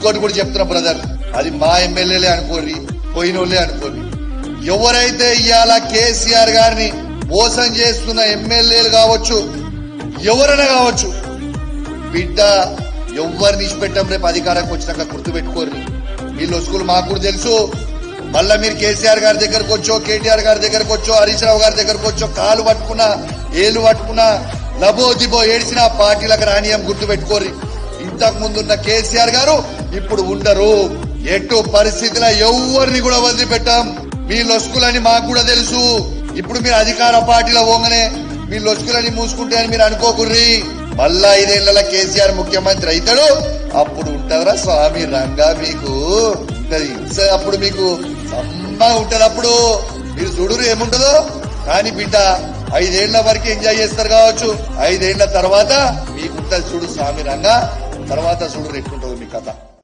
ఇంకోటి కూడా చెప్తున్నా బ్రదర్, అది మా ఎమ్మెల్యేలే అనుకోండి, పోయినోళ్లే అనుకోండి, ఎవరైతే ఇవాళ కేసీఆర్ గారిని మోసం చేస్తున్న ఎమ్మెల్యేలు కావచ్చు, ఎవరైనా కావచ్చు, బిడ్డ ఎవరిని ఇచ్చిపెట్టాం రేపు అధికారానికి వచ్చినాక గుర్తుపెట్టుకోరు. మీ లొసుకులు మాకు కూడా తెలుసు. మళ్ళా మీరు కేసీఆర్ గారి దగ్గరకు వచ్చో, కేటీఆర్ గారి దగ్గరకు వచ్చో, హరీష్ రావు గారి దగ్గరకు వచ్చో, కాలు పట్టుకున్నా, ఏలు పట్టుకున్నా, లబో దిబో ఏడ్చిన పార్టీలకు రానియం గుర్తుపెట్టుకోరు. ఇంతకు ముందున్న కేసీఆర్ గారు ఇప్పుడు ఉండరు. ఎటు పరిస్థితిలో ఎవరిని కూడా వదిలిపెట్టాం. మీ లొసుకులని మాకు కూడా తెలుసు. ఇప్పుడు మీరు అధికార పార్టీలో పోగానే మీ లొసుకులని మూసుకుంటే అని మీరు అనుకోకుర్రి. మళ్ళా 5 ఏళ్ల కేసీఆర్ ముఖ్యమంత్రి అవుతాడు, అప్పుడు ఉంటదరా స్వామి రంగా, మీకు ఉంటది. అప్పుడు మీకు సమ్మగా ఉంటది. అప్పుడు మీరు చూడురు ఏముంటదో. కానీ బిడ్డ 5 ఏళ్ల వరకు ఎంజాయ్ చేస్తారు కావచ్చు, 5 ఏళ్ల తర్వాత మీకుంటది చూడు స్వామి రంగా, తర్వాత చూడు ఎట్లుంటదో మీ కథ.